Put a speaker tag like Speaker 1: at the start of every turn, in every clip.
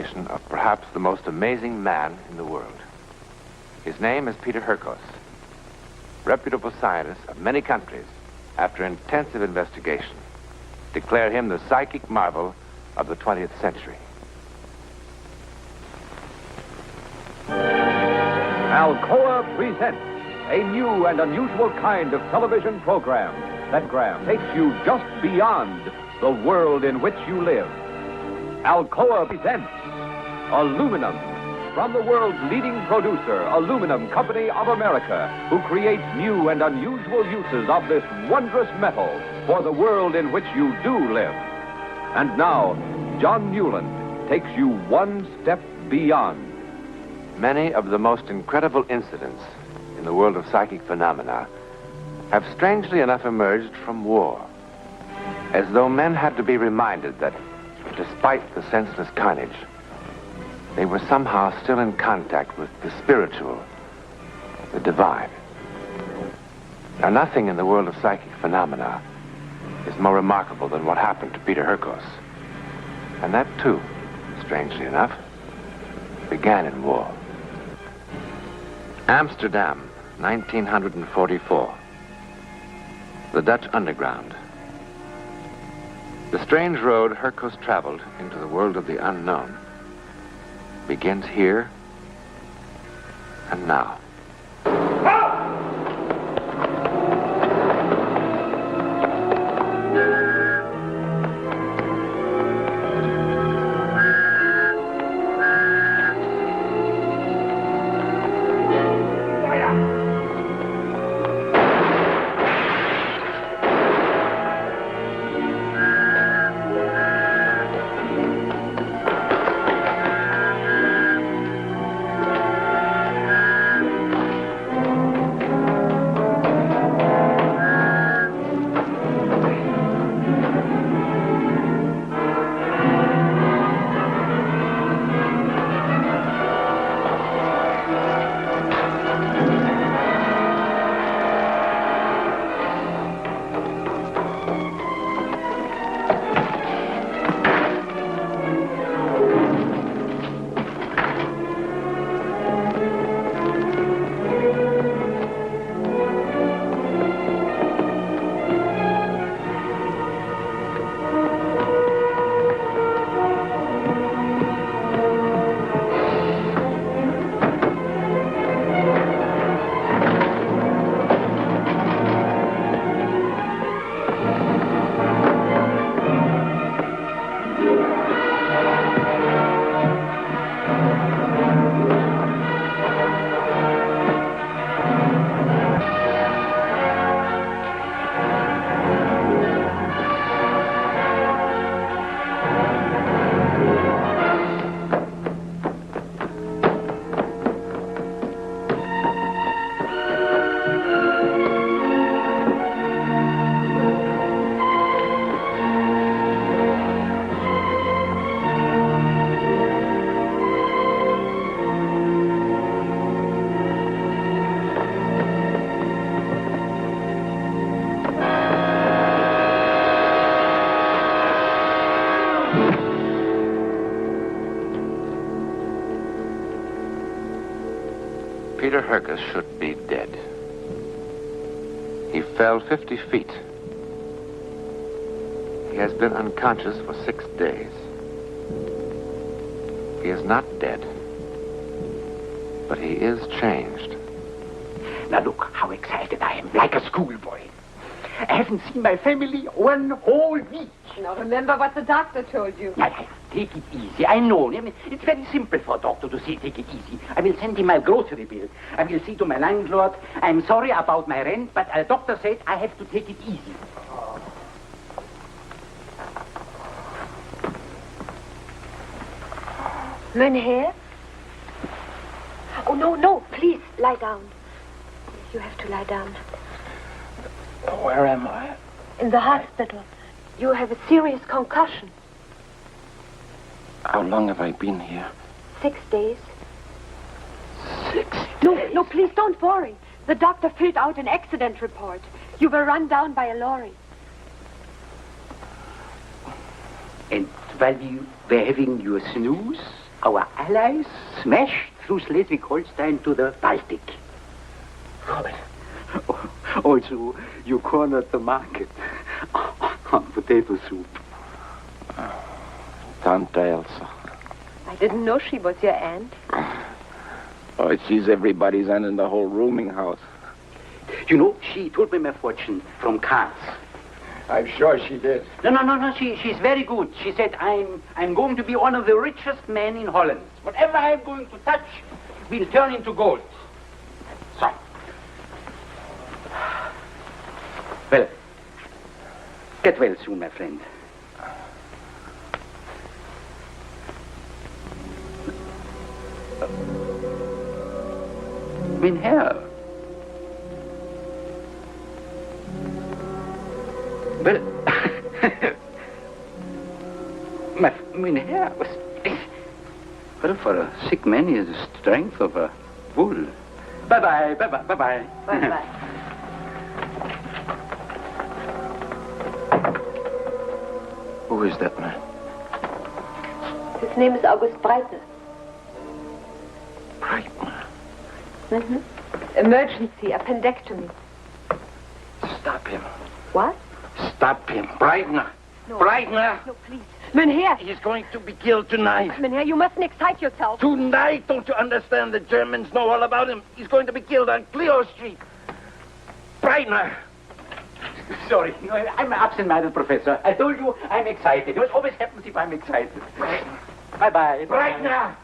Speaker 1: of perhaps the most amazing man in the world. His name is Peter Hurkos. Reputable scientists of many countries, after intensive investigation, declare him the psychic marvel of the 20th century.
Speaker 2: Alcoa presents a new and unusual kind of television program that takes you just beyond the world in which you live. Alcoa presents Aluminum, from the world's leading producer, Aluminum Company of America, who creates new and unusual uses of this wondrous metal for the world in which you do live. And now, John Newland takes you one step beyond.
Speaker 1: Many of the most incredible incidents in the world of psychic phenomena have strangely enough emerged from war, as though men had to be reminded that, despite the senseless carnage, they were somehow still in contact with the spiritual, the divine. Now, nothing in the world of psychic phenomena is more remarkable than what happened to Peter Hurkos. And that, too, strangely enough, began in war. Amsterdam, 1944. The Dutch underground. The strange road Hurkos traveled into the world of the unknown begins here and now. Peter Hurkos should be dead. He fell 50 feet. He has been unconscious for 6 days. He is not dead, but he is changed.
Speaker 3: Now look how excited I am, like a schoolboy. I haven't seen my family 1 whole week.
Speaker 4: Now remember what the doctor told you.
Speaker 3: Yeah, take it easy. I know. I mean, it's very simple for a doctor to say take it easy. I will send him my grocery bill. I will say to my landlord, I'm sorry about my rent, but the doctor said I have to take it easy.
Speaker 4: Mynheer? Oh, no, please, lie down. You have to lie down.
Speaker 3: Where am I?
Speaker 4: In the hospital. You have a serious concussion.
Speaker 3: How long have I been here?
Speaker 4: 6 days.
Speaker 3: 6 days?
Speaker 4: No, please don't worry. The doctor filled out an accident report. You were run down by a lorry.
Speaker 3: And while you were having your snooze, Our allies smashed through Schleswig-Holstein to the Baltic. Also, you cornered the market on potato soup.
Speaker 5: Tante Elsa.
Speaker 4: I didn't know she was your aunt.
Speaker 5: Oh, she's everybody's aunt in the whole rooming house.
Speaker 3: You know, she told me my fortune from cards.
Speaker 5: I'm sure she did.
Speaker 3: No. She's very good. She said, I'm going to be one of the richest men in Holland. Whatever I'm going to touch will turn into gold. So. Well, get well soon, my friend. Mein Herr. Well, mein Herr, well, for a sick man, he has the strength of a bull. Bye-bye.
Speaker 4: Bye-bye.
Speaker 5: Who is that man?
Speaker 4: His name is August Breitner.
Speaker 5: Breitner.
Speaker 4: Mm-hmm. Emergency, appendectomy.
Speaker 5: Stop him.
Speaker 4: What?
Speaker 5: Stop him. Breitner.
Speaker 4: No.
Speaker 5: Breitner.
Speaker 4: No, please. Mynheer!
Speaker 5: He's going to be killed tonight.
Speaker 4: Mynheer, you mustn't excite yourself.
Speaker 5: Tonight, don't you understand? The Germans know all about him. He's going to be killed on Clio Street. Breitner.
Speaker 3: Sorry, no, I'm an absent-minded professor. I told you I'm excited. It always happens if I'm excited. Bye-bye.
Speaker 5: Breitner.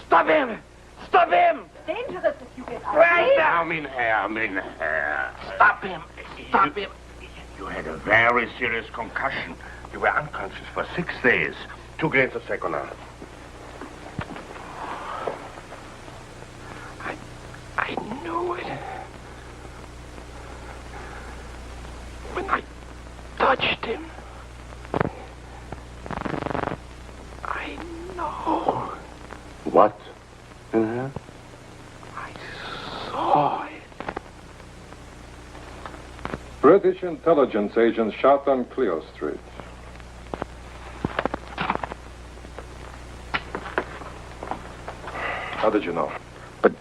Speaker 5: Stop him. Stop him.
Speaker 4: Dangerous if you get out.
Speaker 5: Breitner.
Speaker 6: Mein Herr.
Speaker 5: Stop him. Stop him.
Speaker 6: You had a very serious concussion. You were unconscious for 6 days. 2 grains of seconal.
Speaker 5: I knew it. When I touched him. I know.
Speaker 6: What?
Speaker 5: I saw it.
Speaker 7: British intelligence agents shot on Clio Street. How did you know?
Speaker 5: But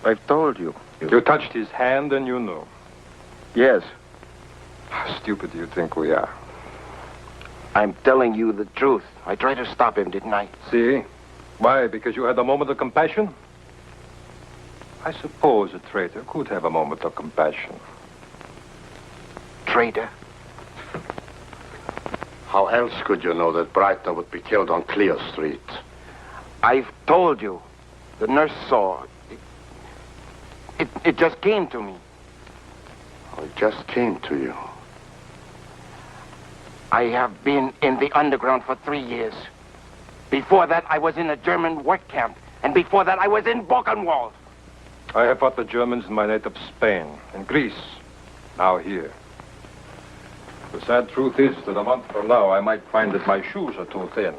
Speaker 5: I've told you.
Speaker 7: You touched his hand and you knew.
Speaker 5: Yes.
Speaker 7: How stupid do you think we are?
Speaker 5: I'm telling you the truth. I tried to stop him, didn't I?
Speaker 7: See? Why? Because you had a moment of compassion? I suppose a traitor could have a moment of compassion.
Speaker 5: Traitor?
Speaker 6: How else could you know that Breitner would be killed on Clio Street?
Speaker 5: I've told you. The nurse saw. It just came to me.
Speaker 6: Oh, it just came to you.
Speaker 5: I have been in the underground for 3 years. Before that, I was in a German work camp. And before that, I was in Buchenwald.
Speaker 7: I have fought the Germans in my native Spain, in Greece, now here. The sad truth is that a month from now, I might find that my shoes are too thin,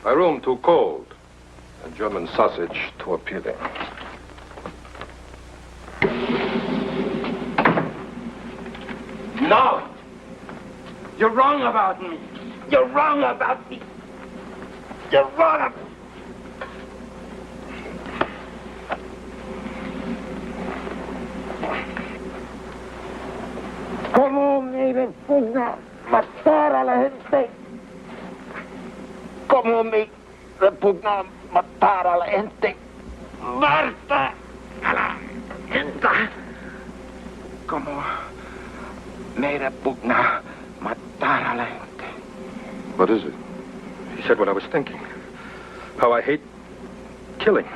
Speaker 7: my room too cold, and German sausage too appealing.
Speaker 5: No! You're wrong about me. You're wrong about me. You're wrong. ¿Cómo me repugna matar a la gente? ¿Cómo me repugna matar a la gente? ¡Marta a la gente! ¿Cómo me repugna matar a la gente?
Speaker 7: What is it? He said what I was thinking. How I hate killing.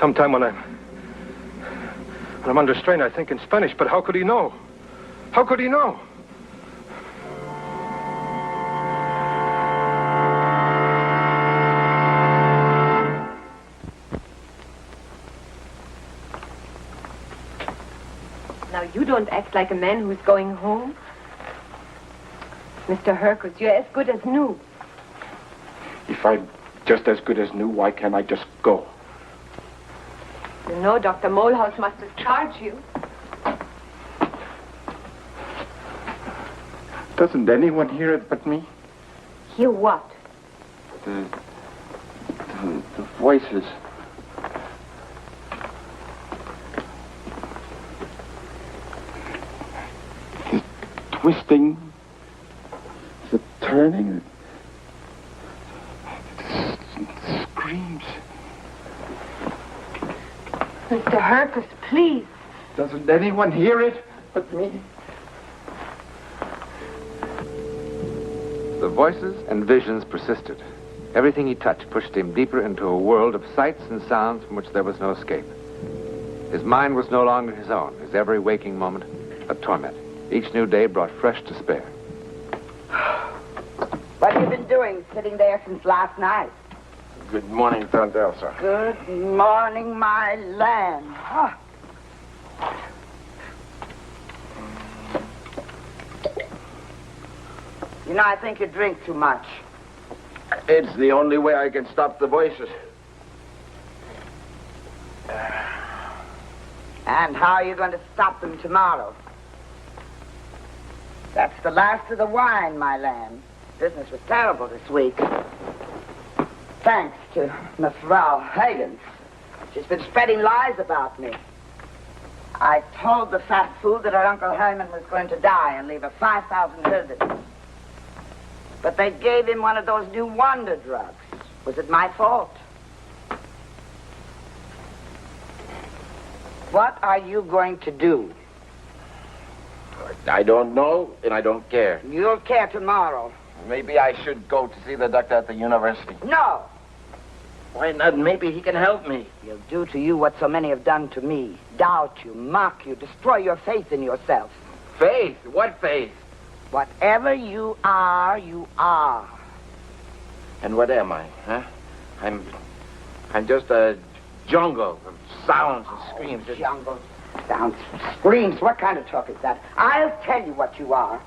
Speaker 7: Sometime when I'm under strain, I think in Spanish, but how could he know? How could he know?
Speaker 4: Now, you don't act like a man who's going home. Mr. Hurkos, you're as good as new.
Speaker 5: If I'm just as good as new, why can't I just go?
Speaker 4: You know, Dr. Molehouse must have charged you.
Speaker 5: Doesn't anyone hear it but me?
Speaker 4: Hear what?
Speaker 5: voices. The twisting, the turning, the screams.
Speaker 4: Mr. Hurkos, please.
Speaker 5: Doesn't anyone hear it but me?
Speaker 1: The voices and visions persisted. Everything he touched pushed him deeper into a world of sights and sounds from which there was no escape. His mind was no longer his own, his every waking moment a torment. Each new day brought fresh despair.
Speaker 8: What have you been doing, sitting there since last night?
Speaker 5: Good morning, Tante Elsa.
Speaker 8: Good morning, my lamb. Ah. You know, I think you drink too much.
Speaker 5: It's the only way I can stop the voices.
Speaker 8: And how are you going to stop them tomorrow? That's the last of the wine, my lamb. Business was terrible this week. Thanks to Miss Higgins. She's been spreading lies about me. I told the fat fool that her Uncle Herman was going to die and leave her 5,000 guildens. But they gave him one of those new wonder drugs. Was it my fault? What are you going to do?
Speaker 5: I don't know, and I don't care.
Speaker 8: You'll care tomorrow.
Speaker 5: Maybe I should go to see the doctor at the university.
Speaker 8: No.
Speaker 5: Why not? Maybe he can help me.
Speaker 8: He'll do to you what so many have done to me. Doubt you, mock you, destroy your faith in yourself.
Speaker 5: Faith? What faith?
Speaker 8: Whatever you are, you are.
Speaker 5: And what am I, huh? I'm just a jungle of sounds and screams.
Speaker 8: Jungle, sounds, screams. What kind of talk is that? I'll tell you what you are.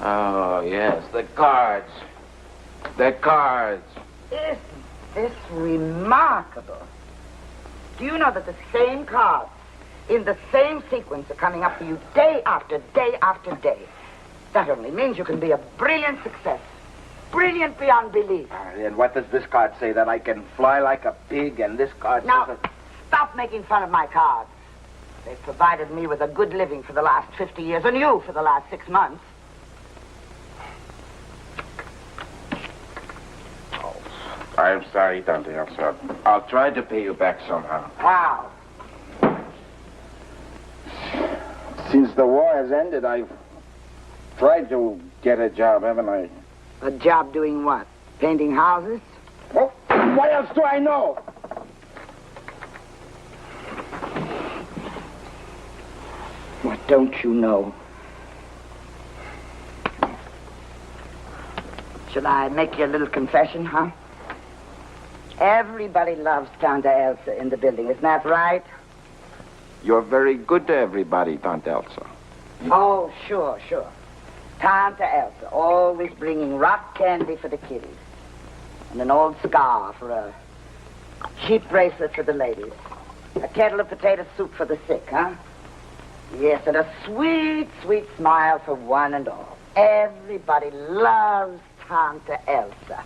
Speaker 5: Oh, yes, the cards. The cards.
Speaker 8: Isn't this remarkable? Do you know that the same cards, in the same sequence, are coming up for you day after day after day? That only means you can be a brilliant success. Brilliant beyond belief.
Speaker 5: And what does this card say? That I can fly like a pig, and this card
Speaker 8: Now,
Speaker 5: says...
Speaker 8: stop making fun of my cards. They've provided me with a good living for the last 50 years, and you for the last 6 months.
Speaker 5: I'm sorry, Tante Elsa. I'll try to pay you back somehow.
Speaker 8: How?
Speaker 5: Since the war has ended, I've tried to get a job, haven't I?
Speaker 8: A job doing what? Painting houses?
Speaker 5: Oh, what else do I know?
Speaker 8: What don't you know? Shall I make you a little confession, huh? Everybody loves Tante Elsa in the building, isn't that right?
Speaker 5: You're very good to everybody, Tante Elsa.
Speaker 8: Oh, sure. Tante Elsa, always bringing rock candy for the kiddies. And an old scarf or a cheap bracelet for the ladies. A kettle of potato soup for the sick, huh? Yes, and a sweet, sweet smile for one and all. Everybody loves Tante Elsa.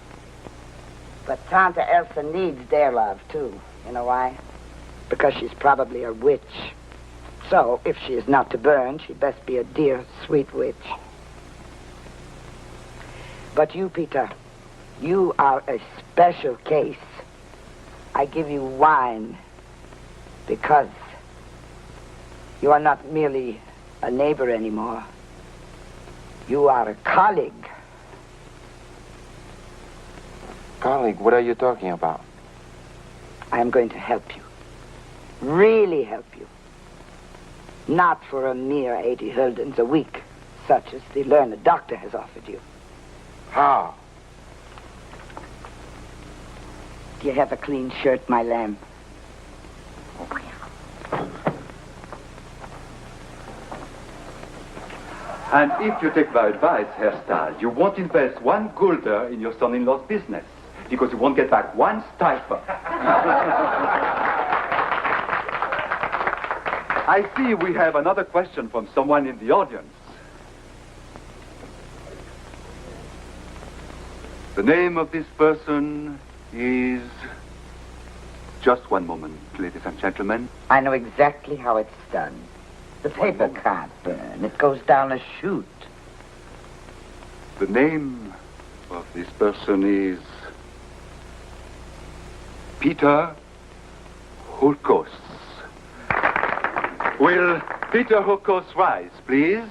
Speaker 8: But Tante Elsa needs their love, too. You know why? Because she's probably a witch. So, if she is not to burn, she'd best be a dear, sweet witch. But you, Peter, you are a special case. I give you wine because you are not merely a neighbor anymore. You are a colleague.
Speaker 5: Colleague, what are you talking about?
Speaker 8: I am going to help you. Really help you. Not for a mere 80 guldens a week, such as the learned doctor has offered you.
Speaker 5: How?
Speaker 8: Do you have a clean shirt, my lamb?
Speaker 2: And if you take my advice, Herr Stahl, you won't invest 1 gulder in your son-in-law's business, because you won't get back 1 stifer. I see we have another question from someone in the audience.
Speaker 9: The name of this person is... Just one moment, ladies and gentlemen.
Speaker 8: I know exactly how it's done. The paper can't burn. It goes down a chute.
Speaker 9: The name of this person is... Peter Hurkos. Will Peter Hurkos rise, please?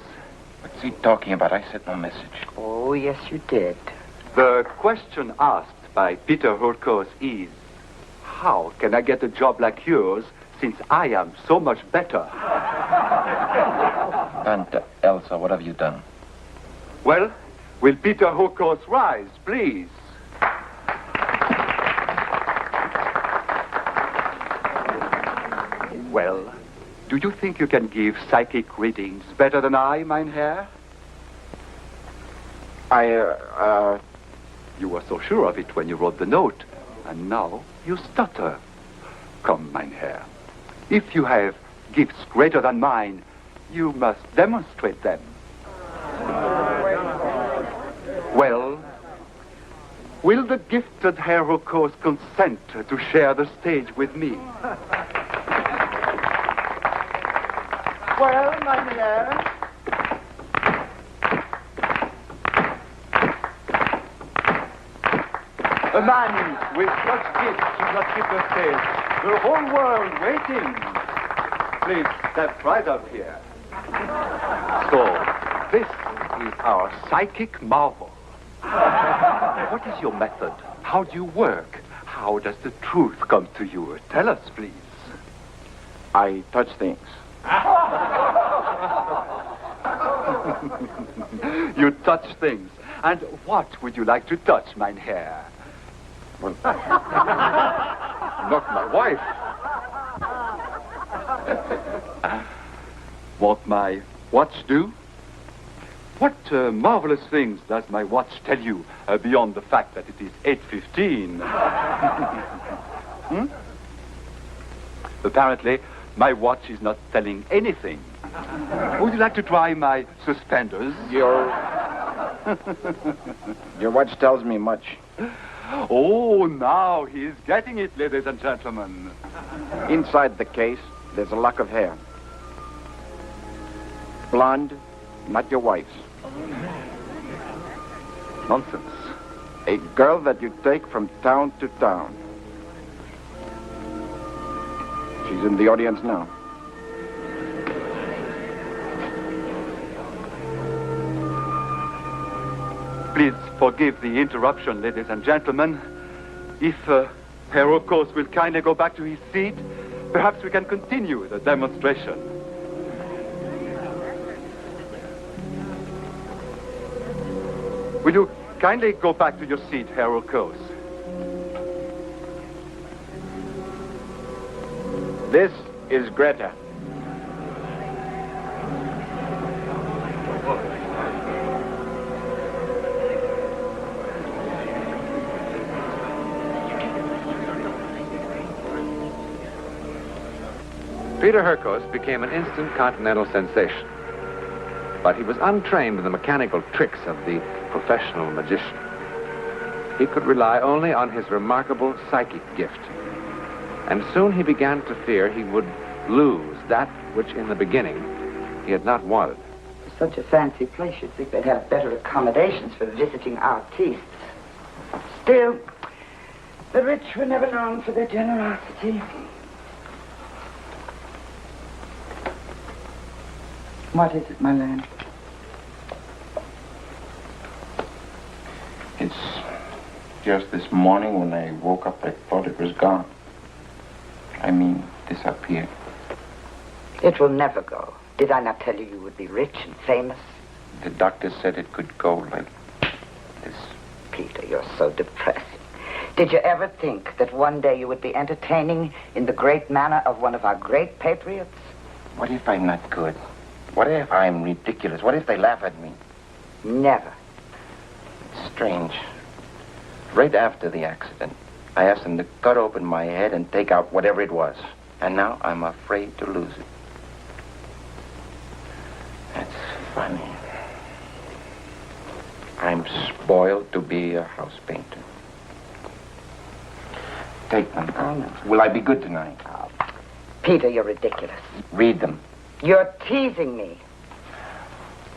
Speaker 5: What's he talking about? I sent no message.
Speaker 8: Oh, yes, you did.
Speaker 9: The question asked by Peter Hurkos is, how can I get a job like yours since I am so much better?
Speaker 5: Aunt Elsa, what have you done?
Speaker 9: Well, will Peter Hurkos rise, please? Well, do you think you can give psychic readings better than I, mein Herr? You were so sure of it when you wrote the note, and now you stutter. Come, mein Herr. If you have gifts greater than mine, you must demonstrate them. Well, will the gifted Herr Hurkos consent to share the stage with me? Well, mein Herr. A man with such gifts should not keep the stage. The whole world waiting. Please step right up here. So, this is our psychic marvel. What is your method? How do you work? How does the truth come to you? Tell us, please.
Speaker 5: I touch things.
Speaker 9: You touch things. And what would you like to touch, mein Herr?
Speaker 5: Well, not my wife.
Speaker 9: What my watch do? What marvelous things does my watch tell you beyond the fact that it is 8:15? Apparently, my watch is not telling anything. Would you like to try my suspenders?
Speaker 5: Your watch tells me much.
Speaker 9: Oh, now he's getting it, ladies and gentlemen.
Speaker 5: Inside the case, there's a lock of hair. Blonde, not your wife's.
Speaker 9: Nonsense.
Speaker 5: A girl that you take from town to town. She's in the audience now.
Speaker 9: Please forgive the interruption, ladies and gentlemen. If Herr Hurkos will kindly go back to his seat, perhaps we can continue the demonstration. Will you kindly go back to your seat, Herr Hurkos?
Speaker 5: This is Greta.
Speaker 1: Peter Hurkos became an instant continental sensation. But he was untrained in the mechanical tricks of the professional magician. He could rely only on his remarkable psychic gift. And soon he began to fear he would lose that which in the beginning he had not wanted.
Speaker 8: It's such a fancy place, you'd think they'd have better accommodations for visiting artistes. Still, the rich were never known for their generosity. What is it, my lad?
Speaker 5: It's just this morning when I woke up, I thought it was gone. I mean, disappeared.
Speaker 8: It will never go. Did I not tell you you would be rich and famous?
Speaker 5: The doctor said it could go like this.
Speaker 8: Peter, you're so depressing. Did you ever think that one day you would be entertaining in the great manner of one of our great patriots?
Speaker 5: What if I'm not good? What if I'm ridiculous? What if they laugh at me?
Speaker 8: Never.
Speaker 5: It's strange. Right after the accident, I asked them to cut open my head and take out whatever it was. And now I'm afraid to lose it. That's funny. I'm spoiled to be a house painter. Take them.
Speaker 8: Oh, no.
Speaker 5: Will I be good tonight?
Speaker 8: Oh, Peter, you're ridiculous.
Speaker 5: Read them.
Speaker 8: You're teasing me.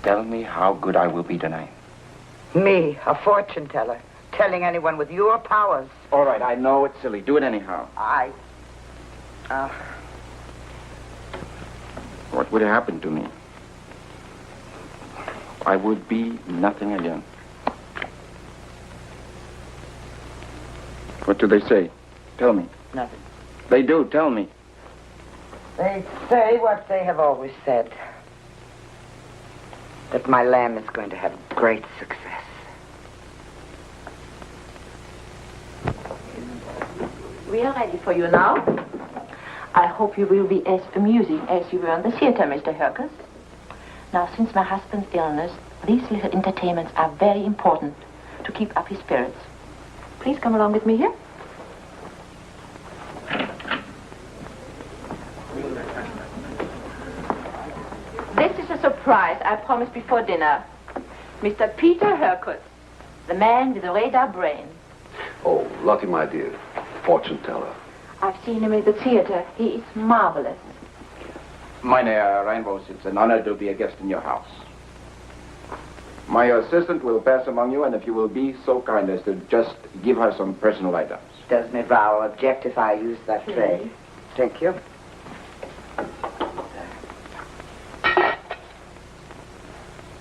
Speaker 5: Tell me how good I will be tonight.
Speaker 8: Me, a fortune teller, telling anyone with your powers.
Speaker 5: All right, I know it's silly. Do it anyhow. What would happen to me? I would be nothing again. What do they say? Tell me.
Speaker 8: Nothing.
Speaker 5: They do, tell me.
Speaker 8: They say what they have always said. That my lamb is going to have great success.
Speaker 10: We are ready for you now. I hope you will be as amusing as you were in the theater, Mr. Hurkos. Now, since my husband's illness, these little entertainments are very important to keep up his spirits. Please come along with me here. This is a surprise I promised before dinner. Mr. Peter Hurkos, the man with the radar brain.
Speaker 9: Oh, Lottie, my dear. Fortune teller.
Speaker 10: I've seen him at the theater. He is marvelous.
Speaker 5: Meine Reinvos, it's an honor to be a guest in your house. My assistant will pass among you, and if you will be so kind as to just give her some personal items.
Speaker 8: Does Miss Rao object if I use that tray? Thank you.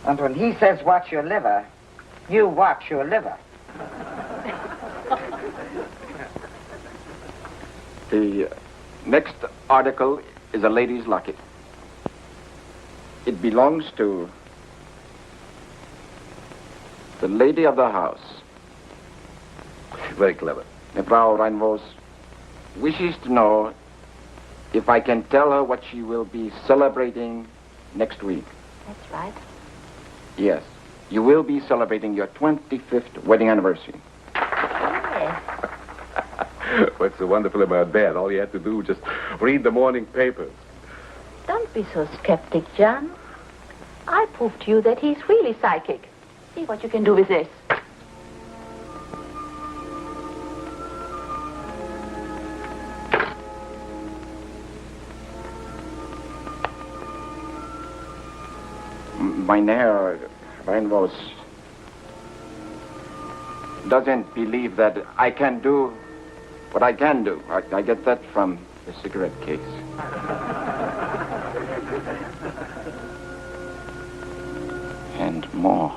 Speaker 8: And when he says watch your liver, you watch your liver.
Speaker 5: The next article is a lady's locket. It belongs to the lady of the house.
Speaker 9: Very clever.
Speaker 5: Frau Reinvos wishes to know if I can tell her what she will be celebrating next week.
Speaker 10: That's right.
Speaker 5: Yes. You will be celebrating your 25th wedding anniversary.
Speaker 10: Yes.
Speaker 9: What's so wonderful about that? All you have to do is just read the morning papers.
Speaker 10: Don't be so skeptic, John. I proved to you that he's really psychic. See what you can do with this.
Speaker 5: Meine Reinvos doesn't believe that I can do what I can do. I get that from the cigarette case. And more.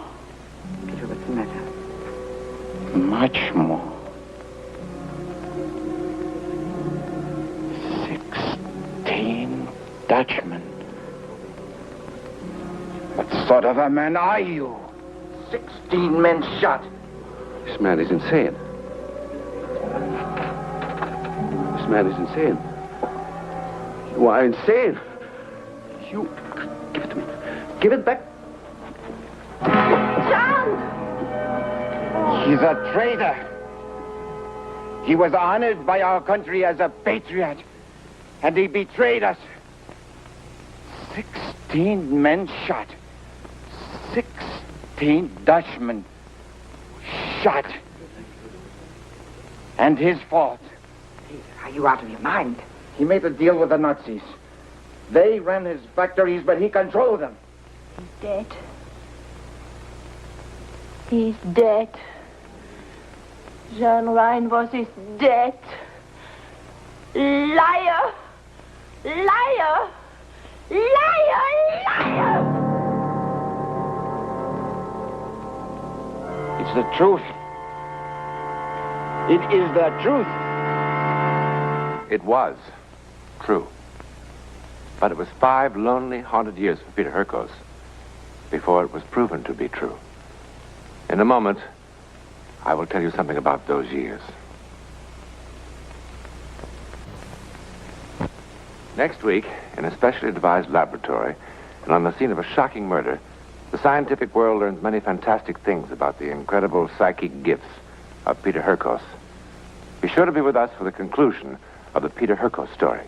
Speaker 8: Peter, what's the matter?
Speaker 5: Much more. 16 Dutchmen. What sort of a man are you? 16 men shot.
Speaker 9: This man is insane. This man is insane. You are insane. You... Give it to me. Give it back.
Speaker 10: John!
Speaker 5: He's a traitor. He was honored by our country as a patriot, and he betrayed us. 16 men shot. 16 Dutchmen shot. And his fault.
Speaker 8: Peter, are you out of your mind?
Speaker 5: He made a deal with the Nazis. They ran his factories, but he controlled them.
Speaker 10: He's dead. He's dead. John Reinvos is dead. Liar! Liar! Liar! Liar!
Speaker 5: It's the truth. It is the truth.
Speaker 1: It was true. But it was 5 lonely, haunted years for Peter Hurkos before it was proven to be true. In a moment, I will tell you something about those years. Next week, in a specially devised laboratory, and on the scene of a shocking murder, the scientific world learns many fantastic things about the incredible psychic gifts of Peter Hurkos. Be sure to be with us for the conclusion of the Peter Hurkos story.